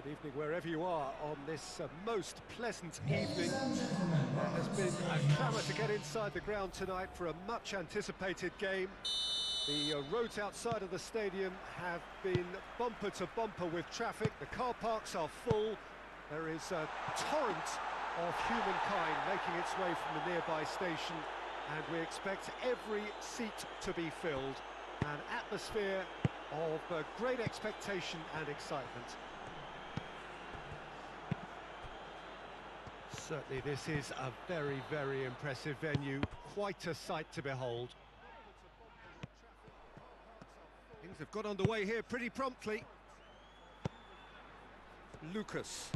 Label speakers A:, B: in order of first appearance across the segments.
A: Good evening wherever you are on this most pleasant evening. There has been a clamour to get inside the ground tonight for a much anticipated game. The roads outside of the stadium have been bumper to bumper with traffic. The car parks are full. There is a torrent of humankind making its way from the nearby station, and we expect every seat to be filled. An atmosphere of great expectation and excitement. Certainly this is a very, very impressive venue, quite a sight to behold. Things have got underway here pretty promptly. Lucas.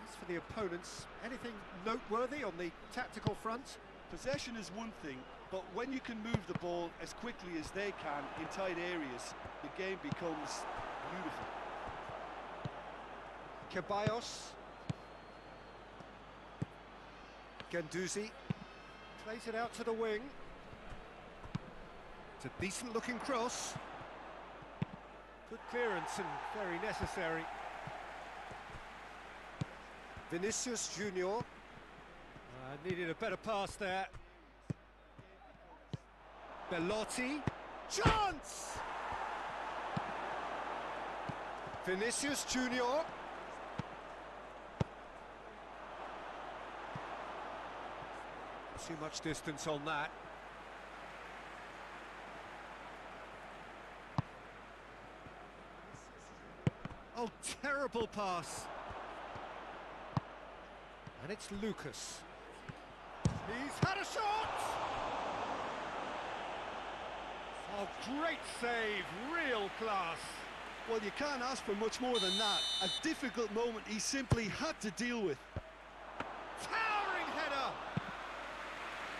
A: As for the opponents, anything noteworthy on the tactical front?
B: Possession is one thing, but when you can move the ball as quickly as they can in tight areas, the game becomes beautiful.
A: Ceballos. Guendouzi plays it out to the wing. It's a decent looking cross. Good clearance and very necessary. Vinicius Junior needed a better pass there. Belotti, chance! Vinicius Junior. Too much distance on that. Oh, terrible pass. And it's Lucas. He's had a shot! Oh, great save, real class.
B: Well, you can't ask for much more than that. A difficult moment he simply had to deal with.
A: Towering header!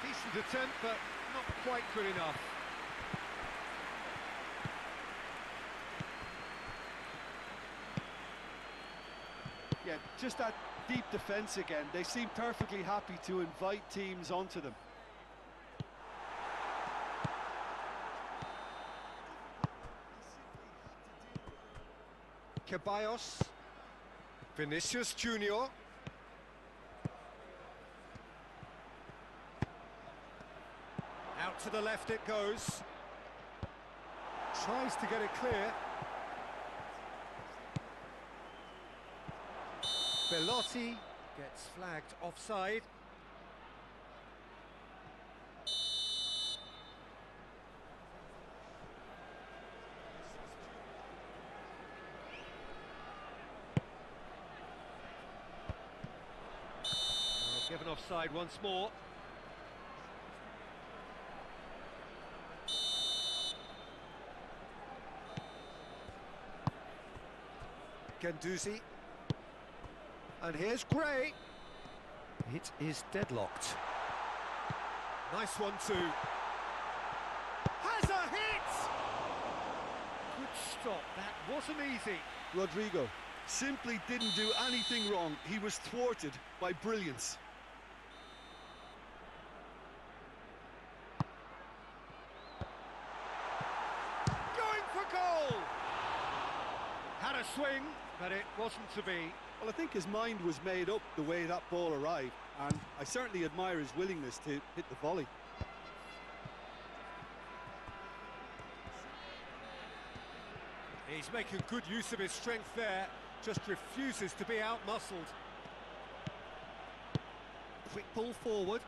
A: Decent attempt, but not quite good enough.
B: Yeah, just that deep defence again. They seem perfectly happy to invite teams onto them.
A: Ceballos. Vinicius Junior. Out to the left it goes. Tries to get it clear. Belotti gets flagged offside. Given offside once more. Guendouzi. And here's Gray. It is deadlocked. Nice one too. Has a hit! Good stop, that wasn't easy.
B: Rodrigo simply didn't do anything wrong. He was thwarted by brilliance.
A: Going for goal! Had a swing, but it wasn't to be.
B: Well, I think his mind was made up the way that ball arrived, and I certainly admire his willingness to hit the volley.
A: He's making good use of his strength there, just refuses to be out-muscled. Quick ball forward.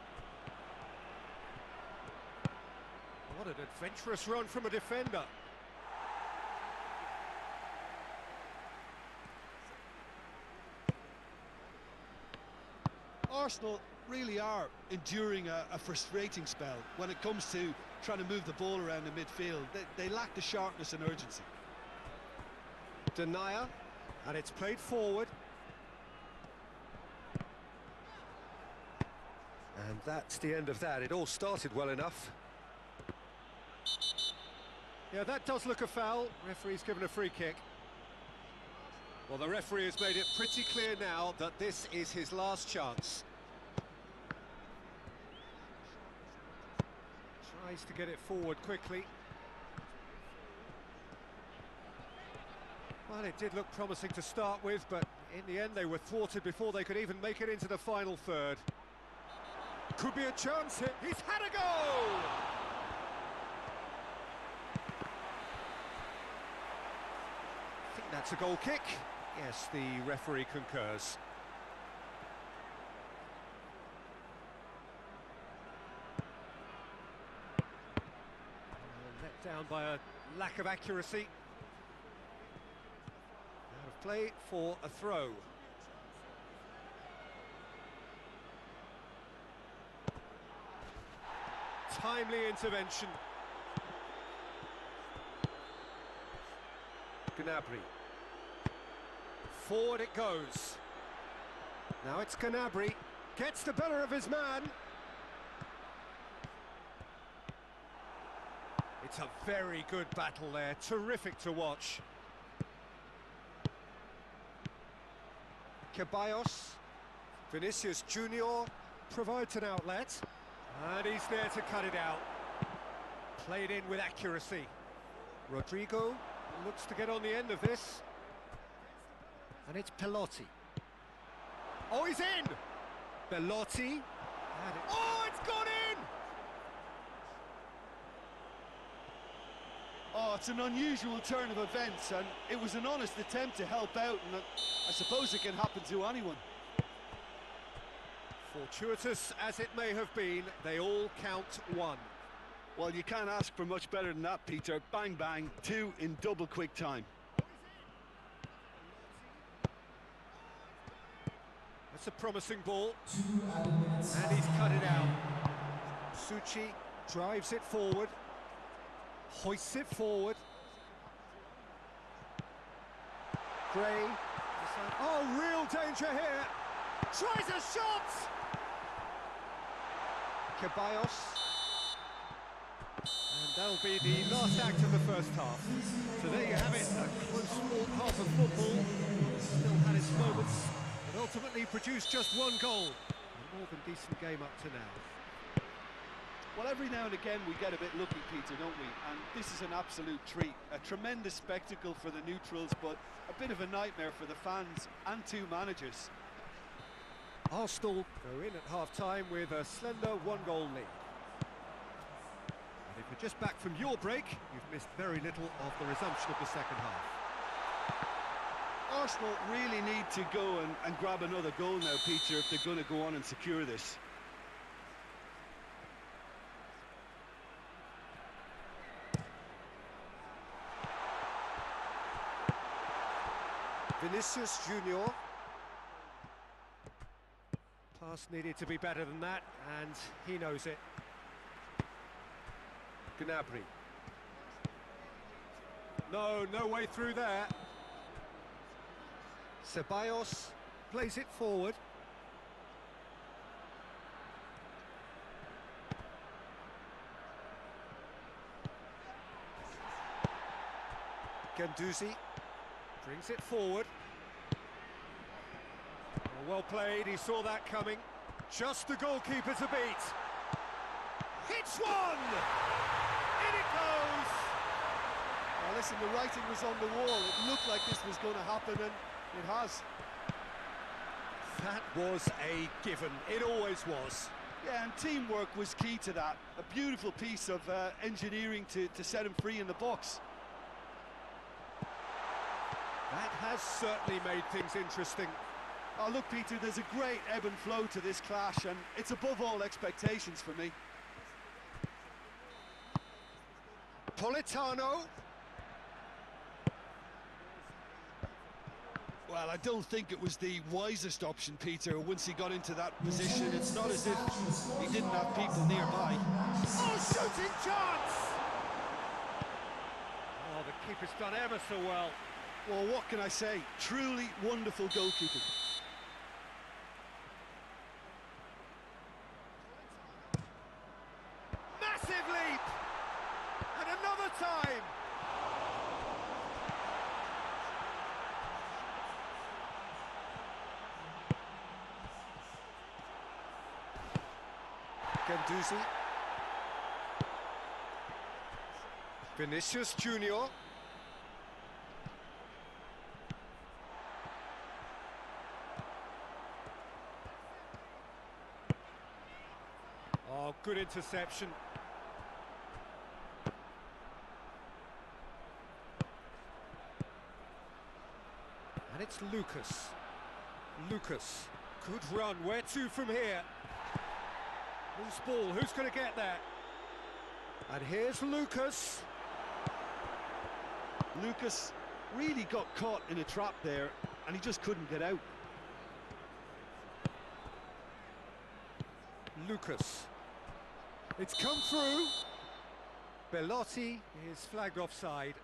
A: What an adventurous run from a defender.
B: Arsenal really are enduring a frustrating spell when it comes to trying to move the ball around the midfield. They lack the sharpness and urgency.
A: Denier, and it's played forward. And that's the end of that. It all started well enough. Yeah, that does look a foul. Referee's given a free kick. Well, the referee has made it pretty clear now that this is his last chance. Tries to get it forward quickly. Well, it did look promising to start with, but in the end they were thwarted before they could even make it into the final third. Could be a chance here. He's had a goal! I think that's a goal kick. Yes, the referee concurs. Let down by a lack of accuracy. Out of play for a throw. Timely intervention. Gnabry. Forward it goes. Now it's Gnabry. Gets the better of his man. It's a very good battle there. Terrific to watch. Ceballos. Vinicius Junior provides an outlet. And he's there to cut it out. Played in with accuracy. Rodrigo looks to get on the end of this. And it's Pelotti. Oh, he's in! Pelotti. Oh, it's gone in!
B: Oh, it's an unusual turn of events, and it was an honest attempt to help out, and I suppose it can happen to anyone.
A: Fortuitous as it may have been, they all count one.
B: Well, you can't ask for much better than that, Peter. Bang, bang, two in double quick time.
A: That's a promising ball. And he's cut it out. Suchi drives it forward. Hoists it forward. Gray. Oh, real danger here. Tries a shot! Ceballos. And that'll be the last act of the first half. So there you have it, a close fought half of football. Still had its moments, but ultimately produced just one goal. A more than decent game up to now.
B: Well, every now and again we get a bit lucky, Peter, don't we? And this is an absolute treat. A tremendous spectacle for the neutrals, but a bit of a nightmare for the fans and two managers.
A: Arsenal go in at half-time with a slender one-goal lead. And if you're just back from your break, you've missed very little of the resumption of the second half.
B: Arsenal really need to go and grab another goal now, Peter, if they're going to go on and secure this.
A: Vinicius Junior. Pass needed to be better than that, and he knows it. Gnabry. No way through there. Ceballos plays it forward. Guendouzi brings it forward. Well played, he saw that coming. Just the goalkeeper to beat. Hits one! In it goes!
B: Well, listen, the writing was on the wall. It looked like this was going to happen, and it has.
A: That was a given. It always was.
B: Yeah, and teamwork was key to that. A beautiful piece of engineering to set him free in the box.
A: That has certainly made things interesting.
B: Oh, look, Peter, there's a great ebb and flow to this clash, and it's above all expectations for me.
A: Politano.
B: Well, I don't think it was the wisest option, Peter, once he got into that position. It's not as if he didn't have people nearby.
A: Oh, shooting chance! Oh, the keeper's done ever so well.
B: Well, what can I say? Truly wonderful goalkeeping.
A: Massive leap! And another time! Guendouzi. Vinicius Junior. Now, good interception. And it's Lucas. Lucas, good run. Where to from here? Loose ball, who's going to get that? And here's Lucas.
B: Lucas really got caught in a trap there, and he just couldn't get out.
A: Lucas. It's come through. Bellotti is flagged offside.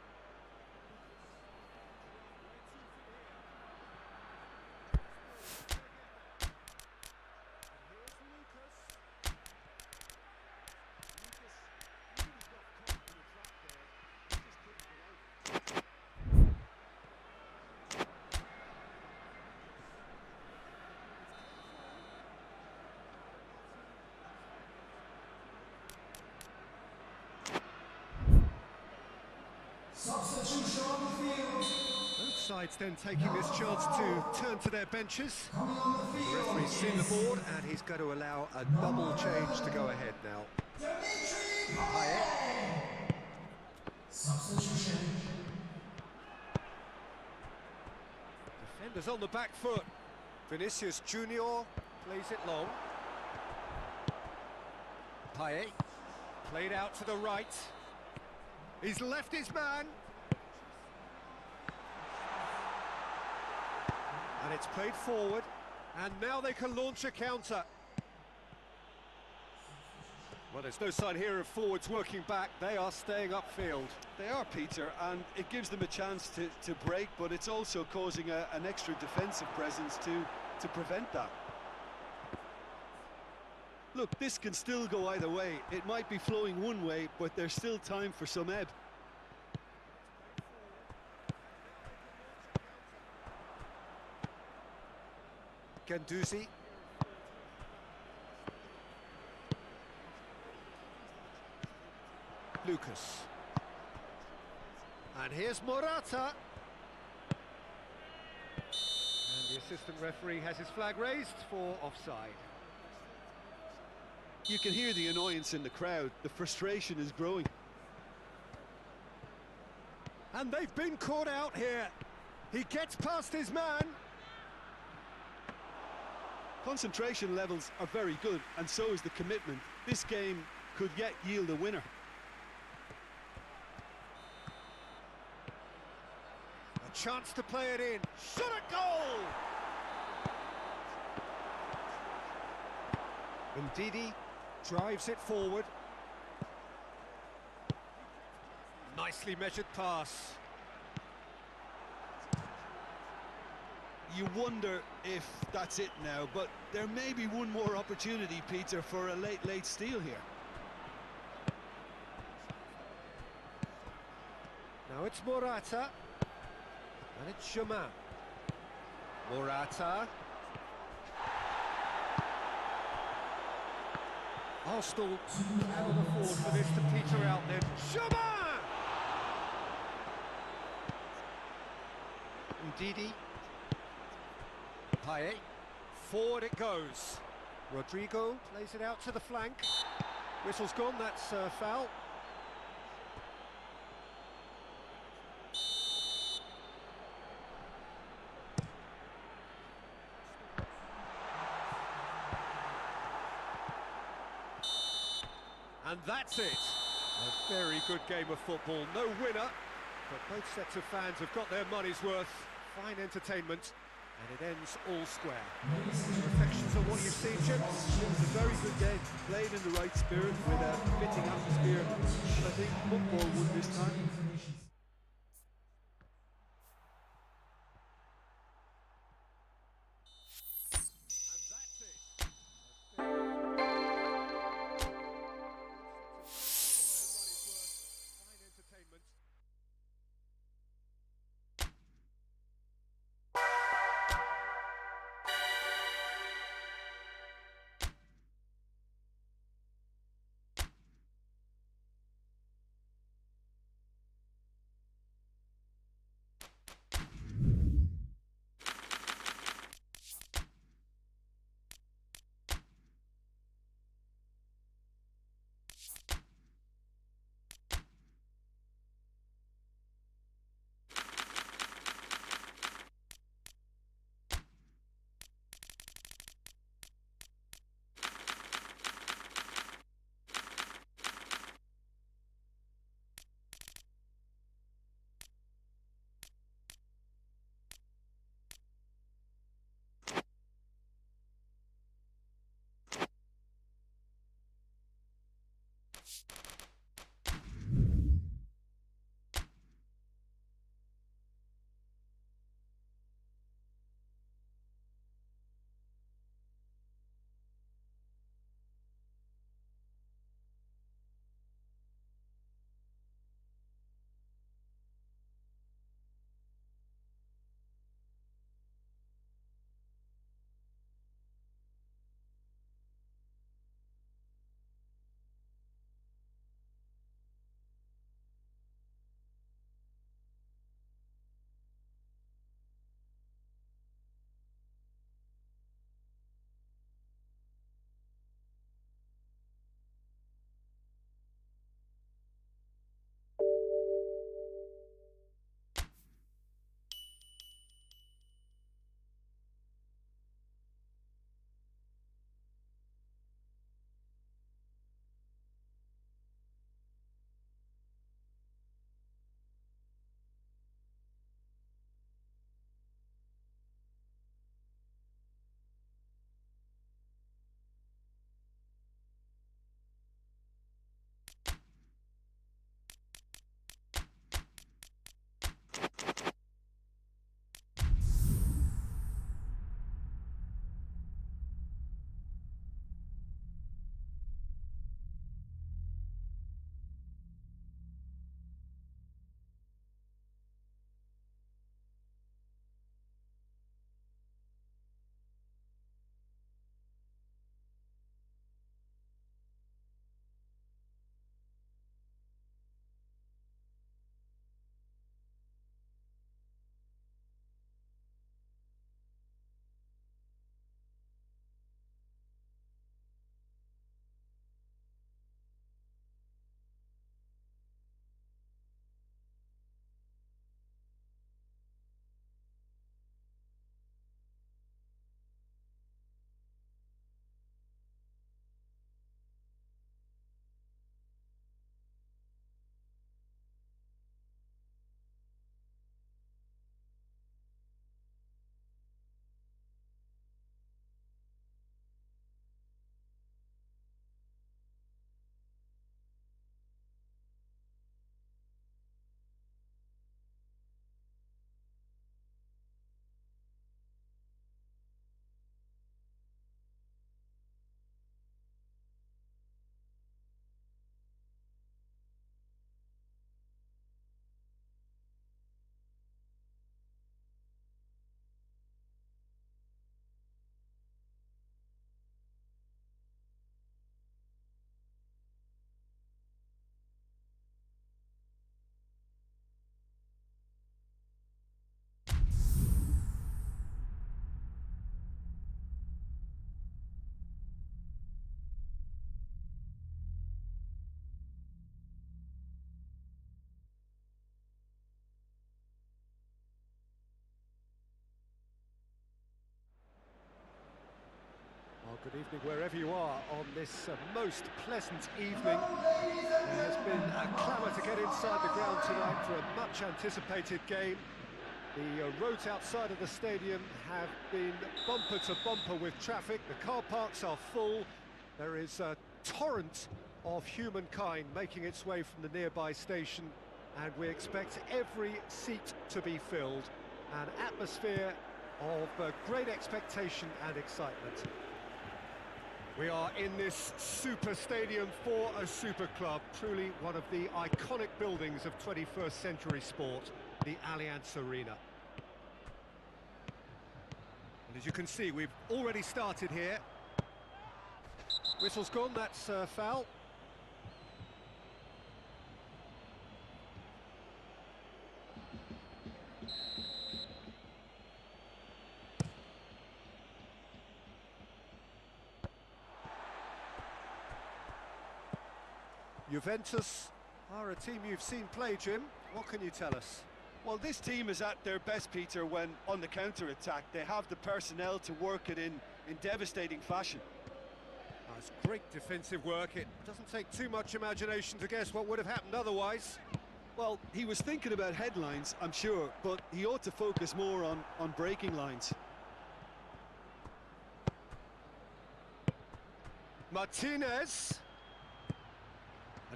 C: Substitution on the field.
A: Both sides then taking this chance to turn to their benches. The referee's seen the board and he's going to allow a double change to go ahead now.
C: Substitution.
A: Defenders on the back foot. Vinicius Junior plays it long. Payet played out to the right. He's left his man. And it's played forward. And now they can launch a counter. Well, there's no sign here of forwards working back. They are staying upfield.
B: They are, Peter, and it gives them a chance to break, but it's also causing an extra defensive presence to prevent that. Look, this can still go either way. It might be flowing one way, but there's still time for some ebb.
A: Guendouzi. Lucas. And here's Morata. And the assistant referee has his flag raised for offside.
B: You can hear the annoyance in the crowd. The frustration is growing.
A: And they've been caught out here. He gets past his man.
B: Concentration levels are very good, and so is the commitment. This game could yet yield a winner.
A: A chance to play it in. Shot at goal! Ndidi drives it forward. Nicely measured pass.
B: You wonder if that's it now, but there may be one more opportunity, Peter, for a late steal here.
A: Now it's Morata. And it's Germain. Morata. Arsenal cannot afford for this to peter out then. Germain! Ndidi. Payet. Forward it goes. Rodrigo plays it out to the flank. Whistle's gone, that's foul. And that's it. A very good game of football. No winner, but both sets of fans have got their money's worth. Fine entertainment, and it ends all square. Reflections on what you've seen, Jim?
B: It was a very good game, played in the right spirit with a fitting atmosphere. I think football won this time.
A: Well, good evening wherever you are on this most pleasant evening. There has been a clamour to get inside the ground tonight for a much anticipated game. The roads outside of the stadium have been bumper to bumper with traffic. The car parks are full. There is a torrent of humankind making its way from the nearby station, and we expect every seat to be filled. An atmosphere of great expectation and excitement. We are in this super stadium for a super club, truly one of the iconic buildings of 21st century sport, the Allianz Arena. And as you can see, we've already started here. Whistle's gone, that's foul. Juventus are a team you've seen play, Jim. What can you tell us?
B: Well, this team is at their best, Peter, when on the counter-attack. They have the personnel to work it in devastating fashion.
A: It's great defensive work. It doesn't take too much imagination to guess what would have happened otherwise.
B: Well, he was thinking about headlines, I'm sure, but he ought to focus more on breaking lines.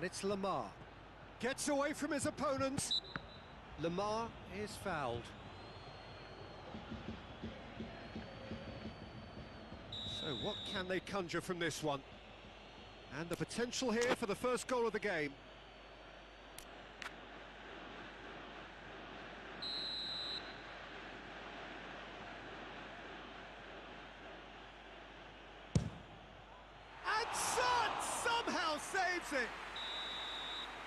A: And it's Lamar. Gets away from his opponent. Lamar is fouled. So what can they conjure from this one? And the potential here for the first goal of the game. And Son somehow saves it!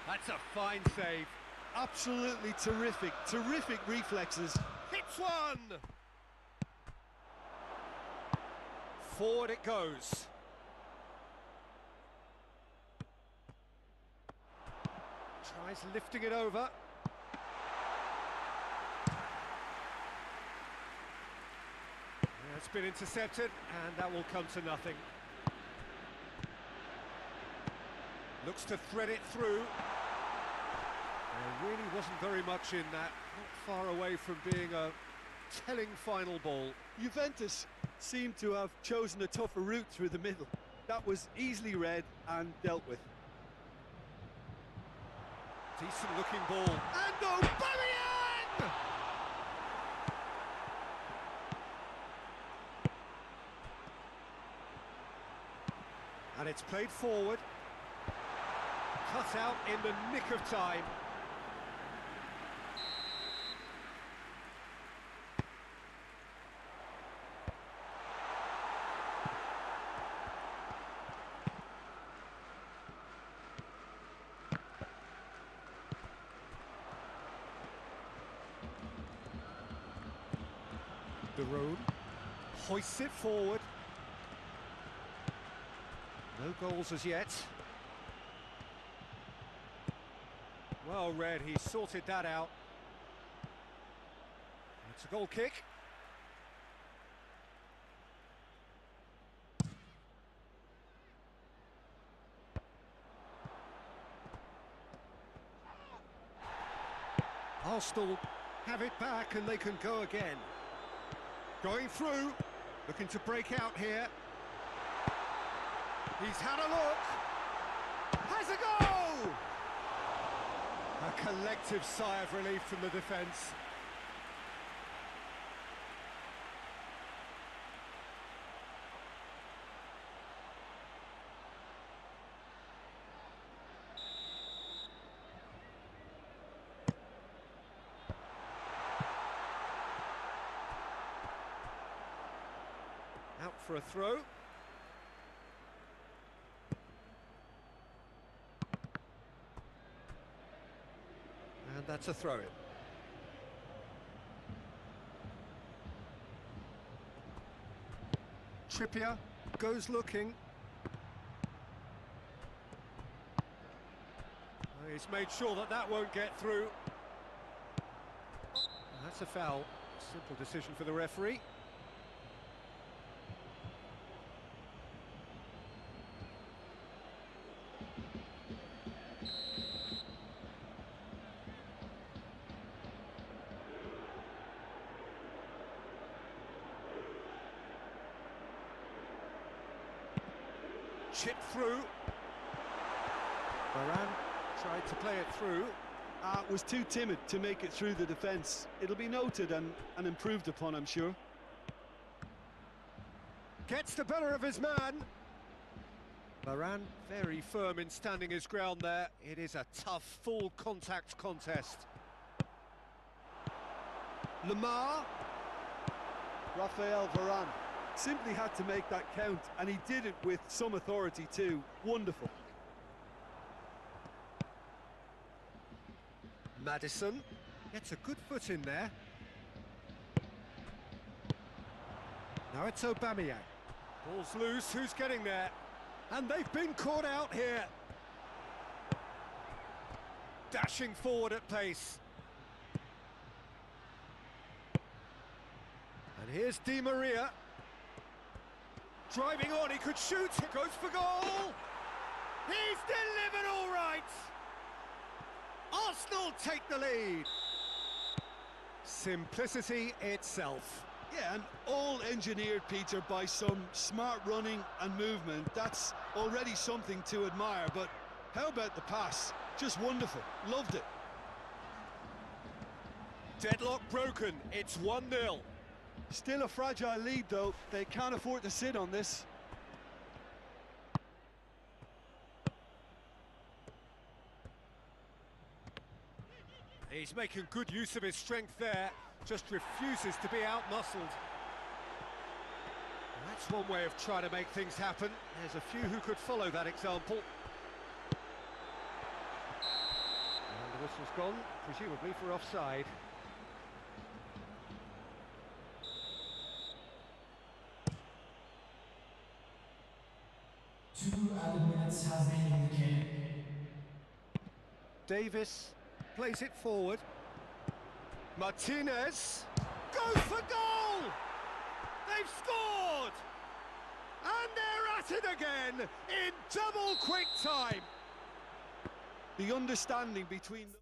A: That's a fine save.
B: Absolutely terrific, terrific reflexes.
A: Hits one! Forward it goes. Tries lifting it over. Yeah, it's been intercepted, and that will come to nothing. Looks to thread it through. There really wasn't very much in that. Not far away from being a telling final ball.
B: Juventus seemed to have chosen a tougher route through the middle. That was easily read and dealt with.
A: Decent looking ball. And Aubameyang! And it's played forward. Cut out in the nick of time. The road hoists it forward. No goals as yet. Well read, he sorted that out. It's a goal kick. Arsenal have it back and they can go again. Going through, looking to break out here. He's had a look. Has a goal! A collective sigh of relief from the defence. Out for a throw. And that's a throw-in. Trippier goes looking. He's made sure that that won't get through. That's a foul. Simple decision for the referee. Chip through. Varane tried to play it through.
B: Was too timid to make it through the defence. It'll be noted and improved upon, I'm sure.
A: Gets the better of his man. Varane very firm in standing his ground there. It is a tough, full contact contest. Lamar.
B: Rafael Varane simply had to make that count, and he did it with some authority too. Wonderful.
A: Maddison gets a good foot in there. Now it's Aubameyang. Ball's loose, who's getting there? And they've been caught out here. Dashing forward at pace. And here's Di Maria. Driving on, he could shoot, goes for goal! He's delivered all right! Arsenal take the lead! Simplicity itself.
B: Yeah, and all engineered, Peter, by some smart running and movement. That's already something to admire, but How about the pass? Just wonderful. Loved it.
A: Deadlock broken, it's 1-0.
B: Still a fragile lead, though. They can't afford to sit on this.
A: He's making good use of his strength there, just refuses to be out-muscled. That's one way of trying to make things happen. There's a few who could follow that example. And the whistle's gone, presumably for offside.
C: Two added minutes has been indicated.
A: Davis plays it forward. Martinez goes for goal! They've scored! And they're at it again in double quick time.
B: The understanding between them.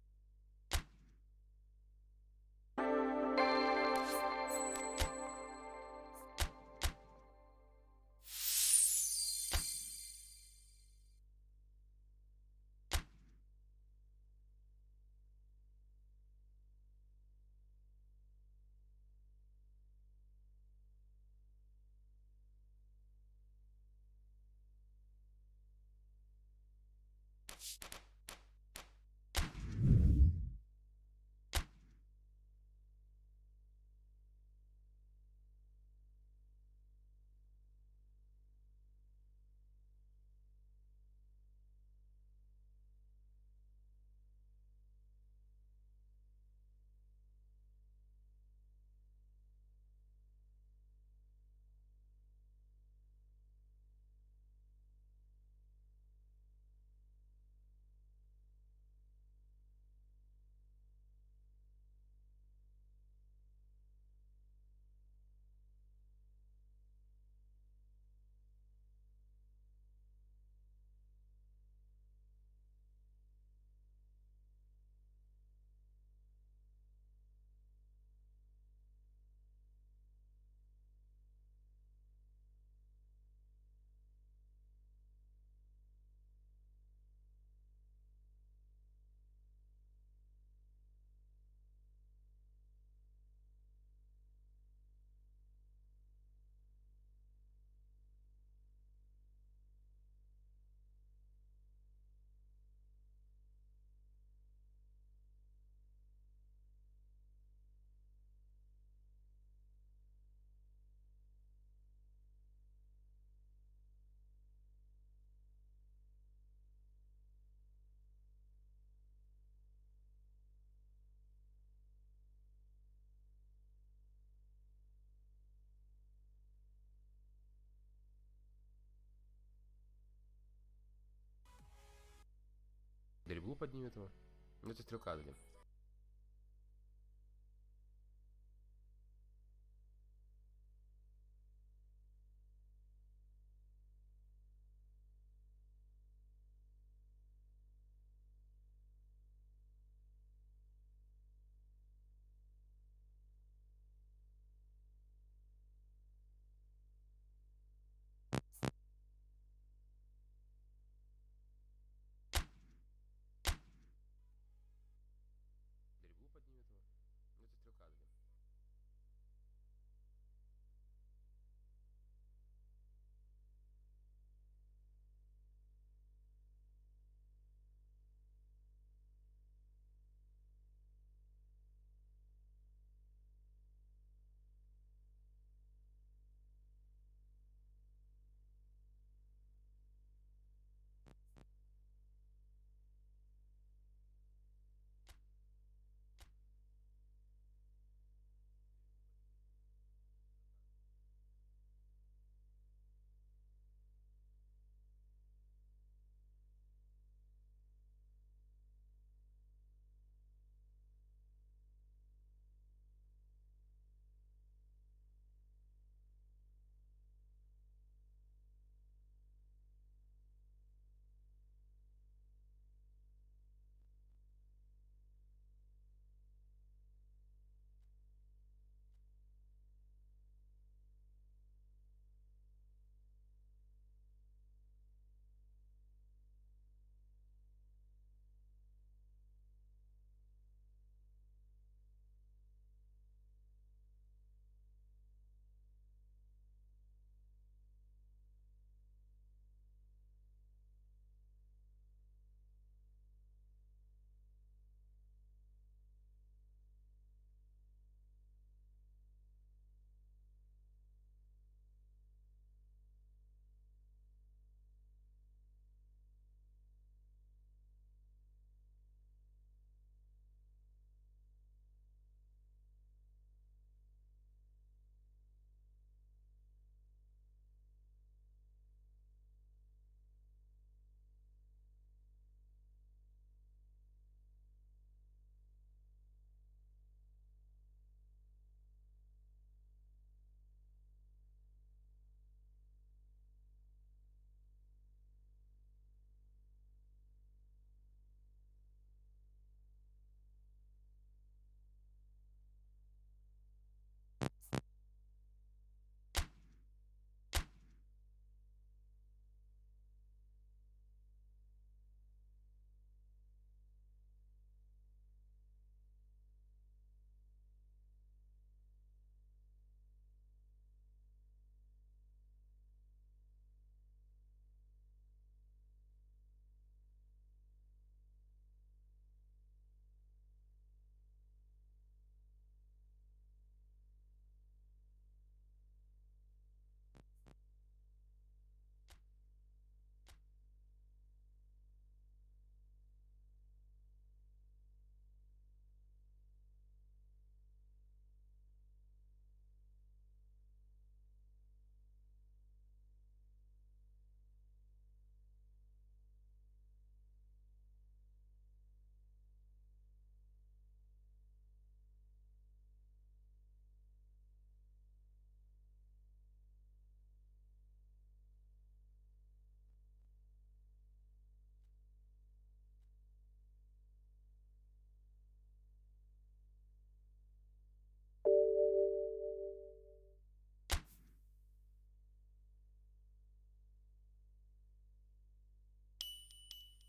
D: Стрельбу поднимет его. Ну это стрелка дадим.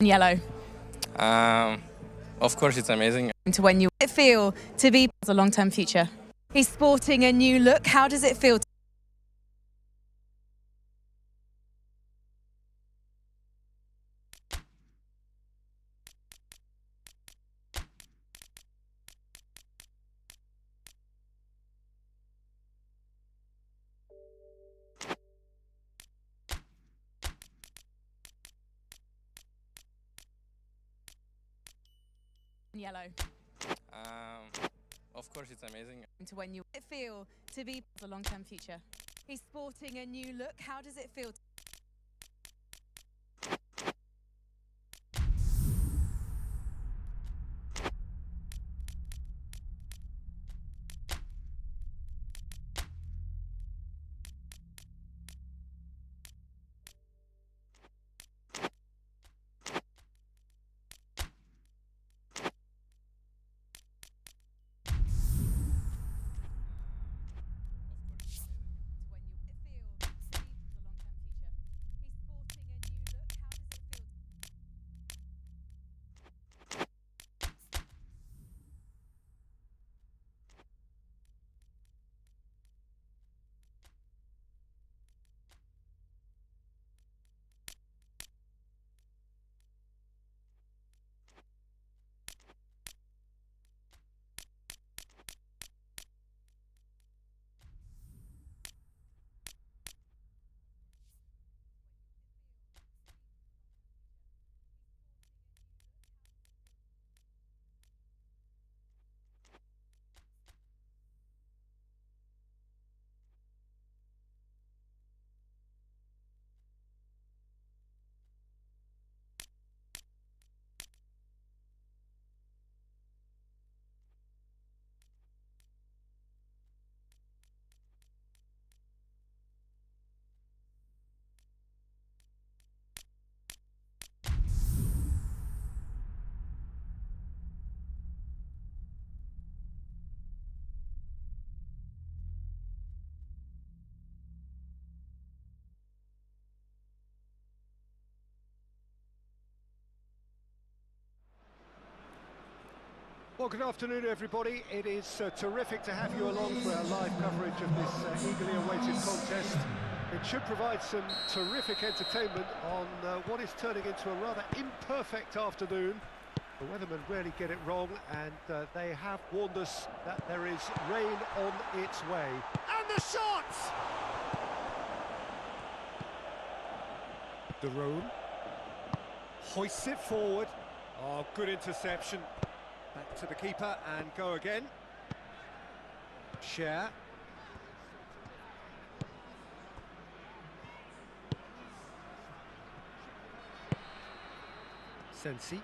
E: Yellow.
F: Of course, it's amazing.
E: To when you feel to be a long-term future. He's sporting a new look. How does it feel? Yellow.
F: Of course, it's amazing.
E: To when you feel to be a long-term future. He's sporting a new look. How does it feel?
A: Well, good afternoon, everybody. It is terrific to have you along for our live coverage of this eagerly awaited contest. It should provide some terrific entertainment on what is turning into a rather imperfect afternoon. The weathermen rarely get it wrong, and they have warned us that there is rain on its way. And the shot! De Roon hoists it forward. Oh, good interception. Back to the keeper and go again. Share. Sensi.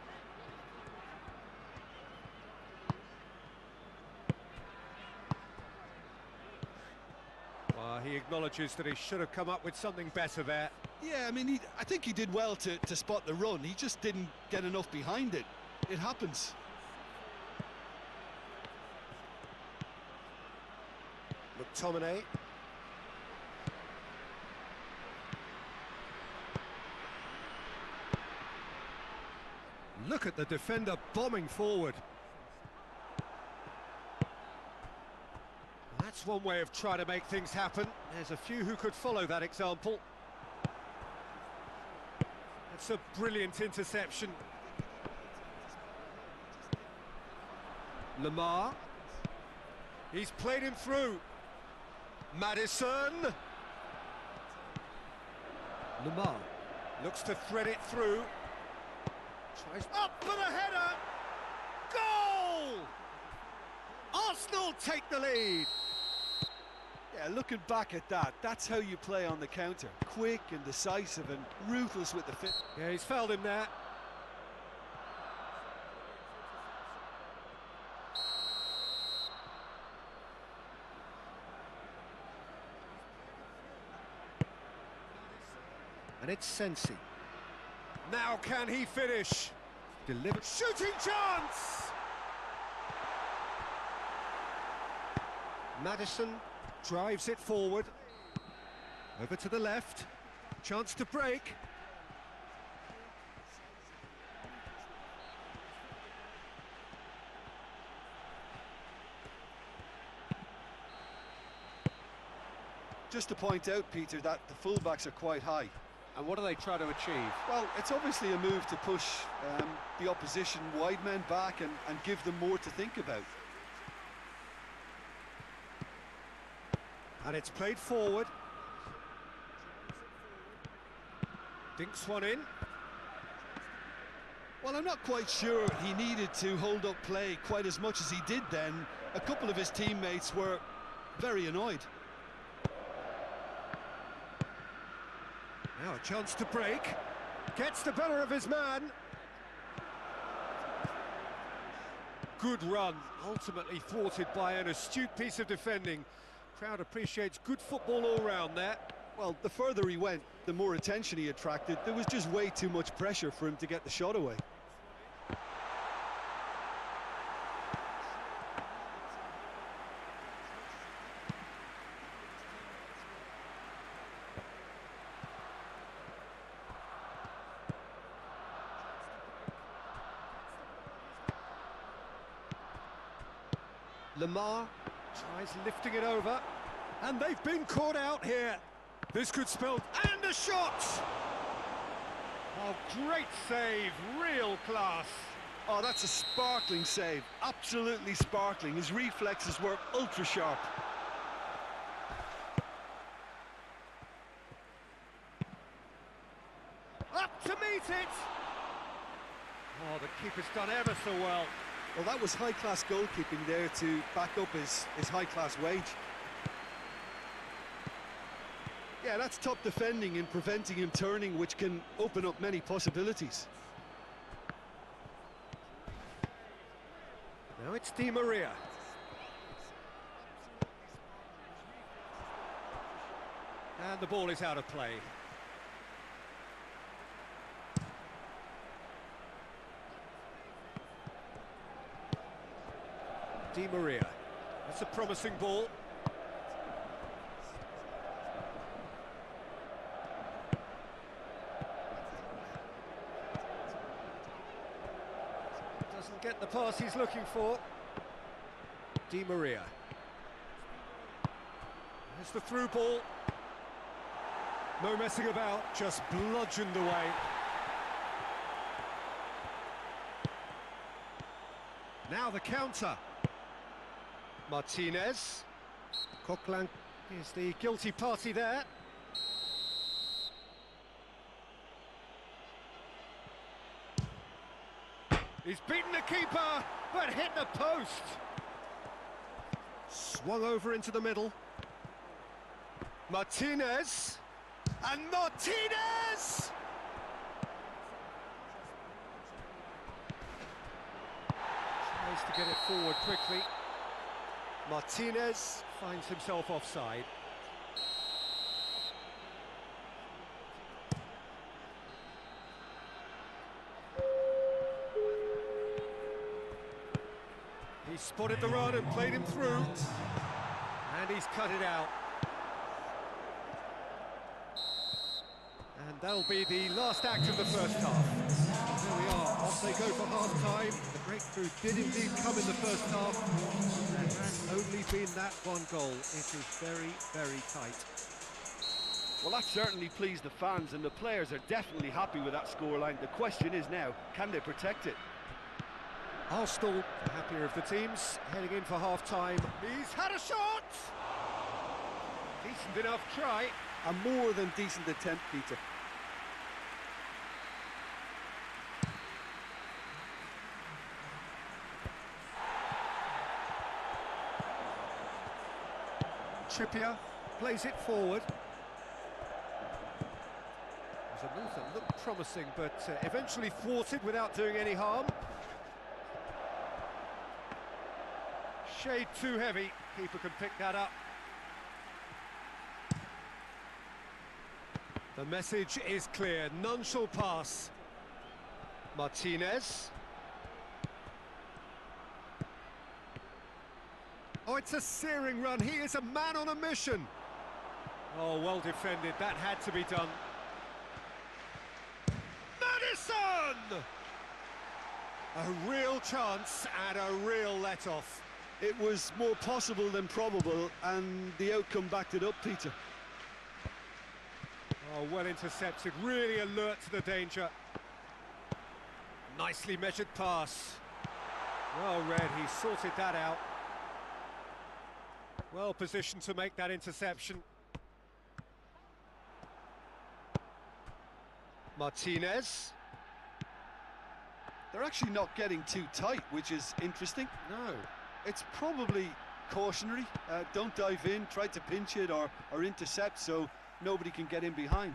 A: He acknowledges that he should have come up with something better there.
B: Yeah, I mean, I think he did well to spot the run. He just didn't get enough behind it. It happens.
A: McTominay. Look at the defender bombing forward. That's one way of trying to make things happen. There's a few who could follow that example. It's a brilliant interception. Lamar. He's played him through. Madison. Lamar looks to thread it through. Tries up for the header. Goal! Arsenal take the lead.
B: Yeah, looking back at that, that's how you play on the counter. Quick and decisive and ruthless with the fit.
A: Yeah, he's fouled him there. And it's Sensi. Now can he finish? Delivered. Shooting chance! Madison drives it forward. Over to the left. Chance to break.
B: just to point out, Peter, that the fullbacks are quite high.
A: And what do they try to achieve?
B: Well, it's obviously a move to push the opposition wide men back and give them more to think about.
A: And it's played forward. Dinks one in.
B: Well, I'm not quite sure he needed to hold up play quite as much as he did then. A couple of his teammates were very annoyed.
A: Now a chance to break. Gets the better of his man. Good run, ultimately thwarted by an astute piece of defending. Crowd appreciates good football all round there.
B: Well, the further he went, the more attention he attracted. There was just way too much pressure for him to get the shot away.
A: Lamar tries lifting it over, and they've been caught out here. This could spell... and a shot! Oh, great save, real class.
B: Oh, that's a sparkling save, absolutely sparkling. His reflexes were ultra sharp.
A: Up to meet it! Oh, the keeper's done ever so well.
B: Well, that was high-class goalkeeping there to back up his high-class wage. Yeah, that's top defending in preventing him turning, which can open up many possibilities.
A: Now it's Di Maria. And the ball is out of play. Di Maria. That's a promising ball. Doesn't get the pass he's looking for. Di Maria. There's the through ball. No messing about, just bludgeoned away. Now the counter. Martinez. Coquelin is the guilty party there. He's beaten the keeper, but hit the post. Swung over into the middle. Martinez. And Martinez! Tries to get it forward quickly. Martinez finds himself offside. He spotted the run and played him through. And he's cut it out. And that'll be the last act of the first half. There we are, off they go for half-time. The breakthrough did indeed come in the first half. There has only been that one goal. It is very, very tight.
B: Well, that certainly pleased the fans, and the players are definitely happy with that scoreline. The question is now, can they protect it?
A: Arsenal, the happier of the teams, heading in for half-time. He's had a shot! Decent enough try.
B: A more than decent attempt, Peter.
A: Trippier plays it forward. There's a move that looked promising, but eventually thwarted without doing any harm. Shade too heavy. Keeper can pick that up. The message is clear. None shall pass. Martinez. Oh, it's a searing run. He is a man on a mission. Oh, well defended. That had to be done. Madison! A real chance and a real let-off.
B: It was more possible than probable, and the outcome backed it up, Peter.
A: Oh, well intercepted, really alert to the danger. Nicely measured pass. Well read, he sorted that out. Well positioned to make that interception. Martinez.
B: They're actually not getting too tight, which is interesting.
A: No.
B: It's probably cautionary. Don't dive in, try to pinch it or intercept so nobody can get in behind.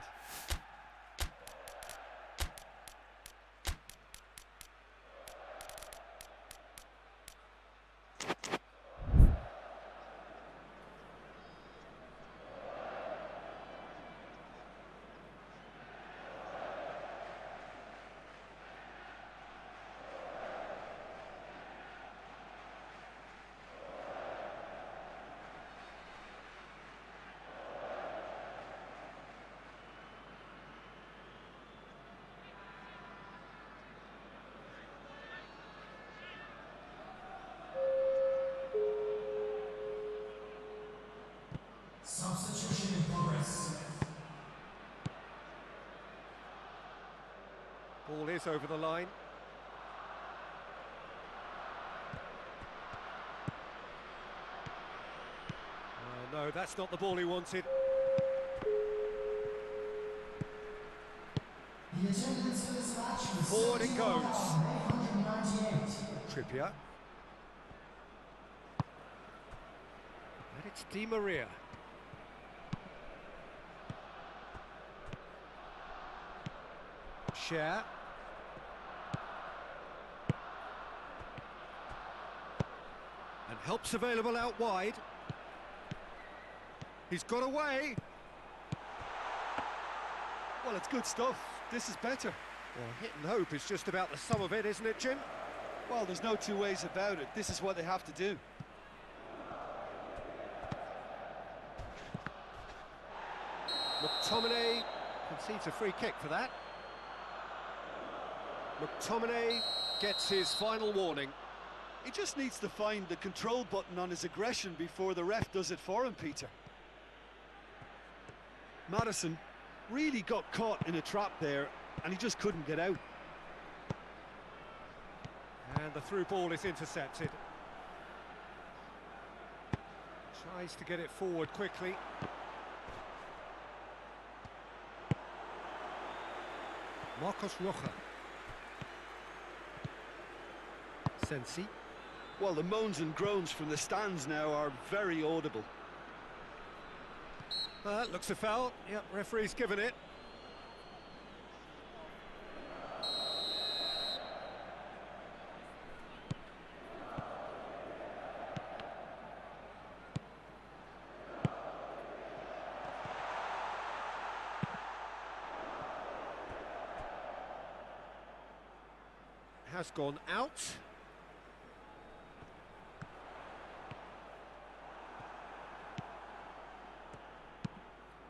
C: Substitution in progress.
A: Ball is over the line. Oh, no, that's not the ball he wanted.
C: The attendance for this match was
A: Forward it goes.
C: 198.
A: Trippier. And it's Di Maria. Share. And help's available out wide. He's got away.
B: Well, it's good stuff. This is better.
A: Well, hit and hope is just about the sum of it, isn't it, Jim?
B: Well, there's no two ways about it. This is what they have to do.
A: McTominay concedes a free kick for that. McTominay gets his final warning.
B: He just needs to find the control button on his aggression before the ref does it for him, Peter. Maddison really got caught in a trap there and he just couldn't get out.
A: And the through ball is intercepted. Tries to get it forward quickly. Marcos Rocha. Sensi.
B: Well, the moans and groans from the stands now are very audible.
A: Looks a foul. Yep, referee's given it. Has gone out.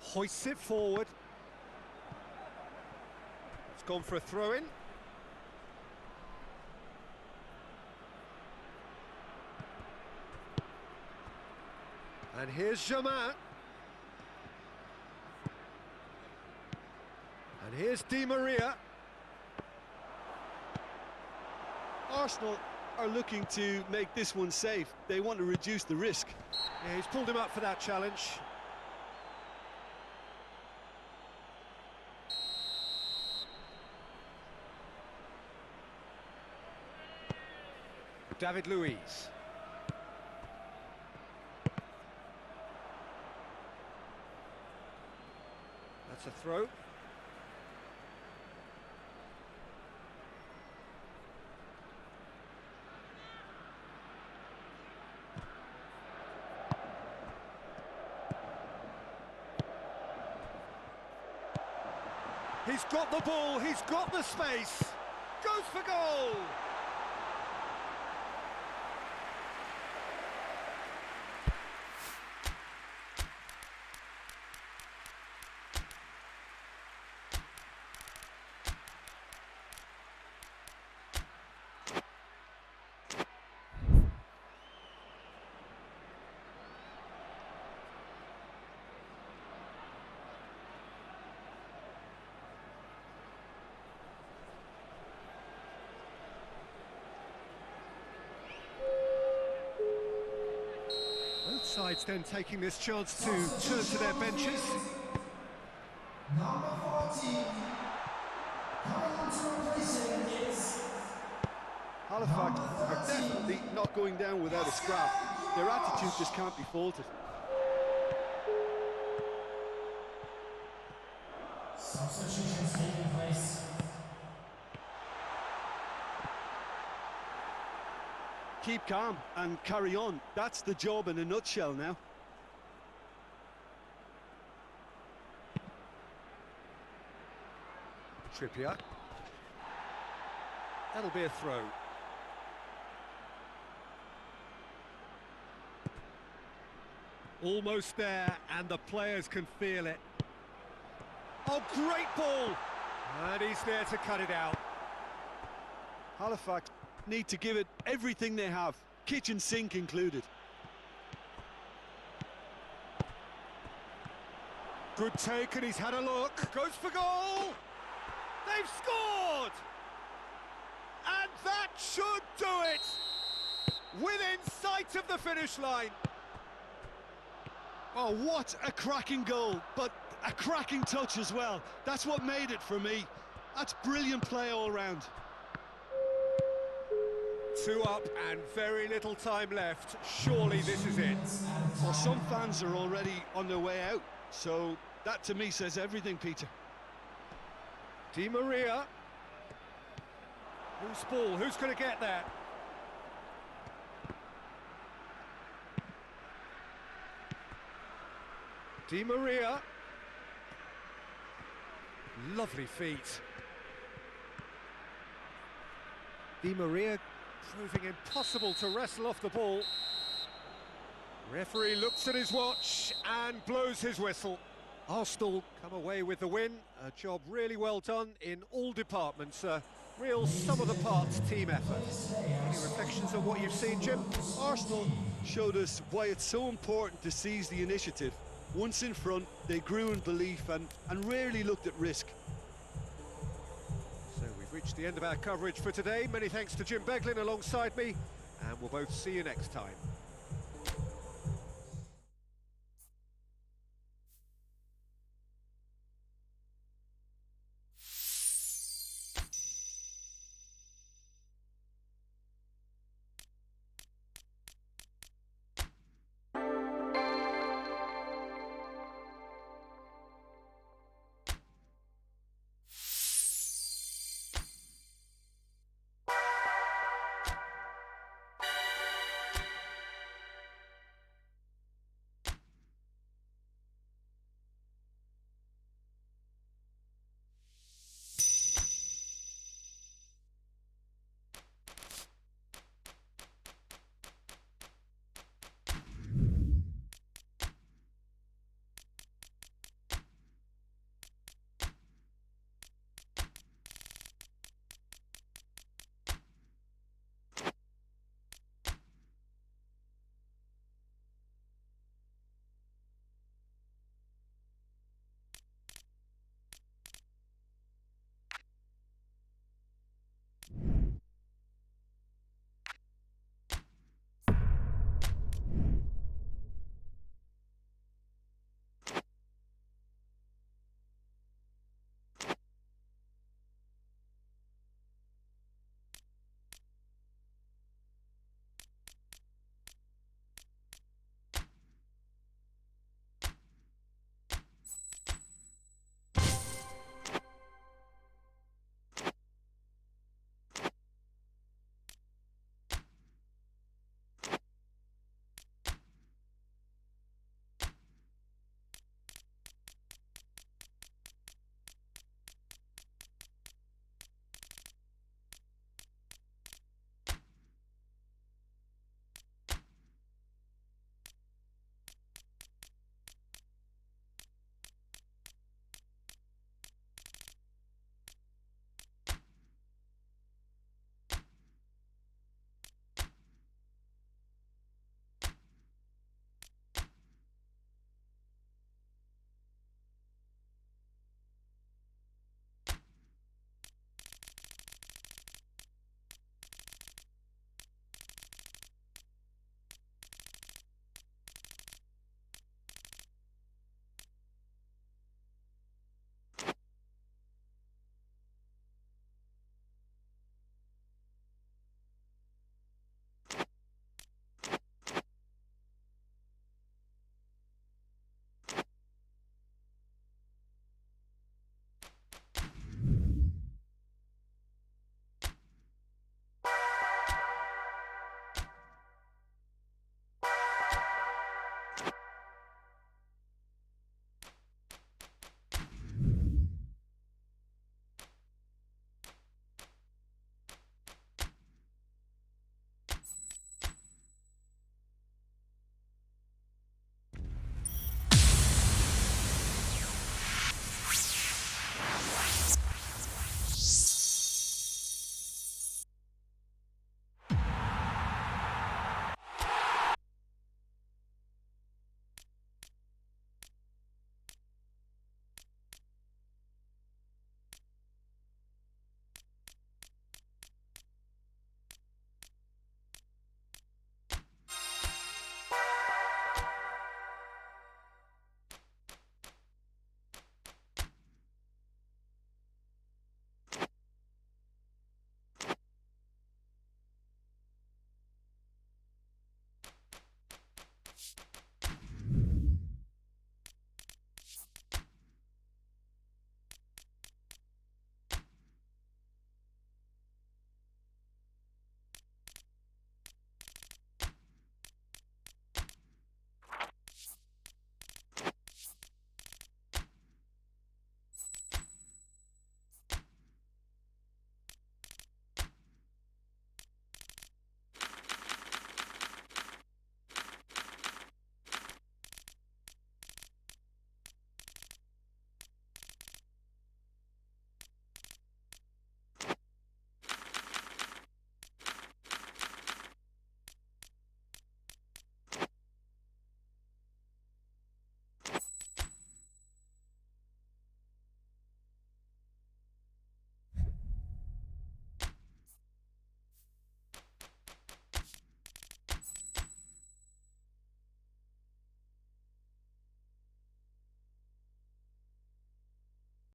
A: Hoists it forward. It's gone for a throw-in. And here's Germain. And here's Di Maria.
B: Arsenal are looking to make this one safe. They want to reduce the risk.
A: Yeah, he's pulled him up for that challenge. David Luiz. That's a throw. He's got the ball, he's got the space. Goes for goal! sides then taking this chance to turn to their benches.
C: Number 14. Coming on to replace him is
B: Halifax are definitely not going down without a scrap. Their attitude just can't be faulted.
C: substitutions taking place.
B: Keep calm and carry on. That's the job in a nutshell now.
A: Trippier. That'll be a throw. Almost there, and the players can feel it. Oh, great ball! And he's there to cut it out.
B: Halifax need to give it everything they have, kitchen sink included.
A: Good take, and he's had a look. Goes for goal! They've scored! And that should do it! Within sight of the finish line.
B: Oh, what a cracking goal, but a cracking touch as well. That's what made it for me. That's brilliant play all round.
A: 2 up and very little time left. Surely this is it.
B: Well, some fans are already on their way out, so that to me says everything, Peter.
A: Di Maria. Who's ball? Who's going to get there? Di Maria. Lovely feet. Di Maria proving impossible to wrestle off the ball. Referee looks at his watch and blows his whistle. Arsenal come away with the win. A job really well done in all departments. A real sum-of-the-parts team effort. Any reflections on what you've seen, Jim?
B: Arsenal showed us why it's so important to seize the initiative. Once in front, they grew in belief and rarely looked at risk.
A: So we've reached the end of our coverage for today. Many thanks to Jim Beglin alongside me, and we'll both see you next time.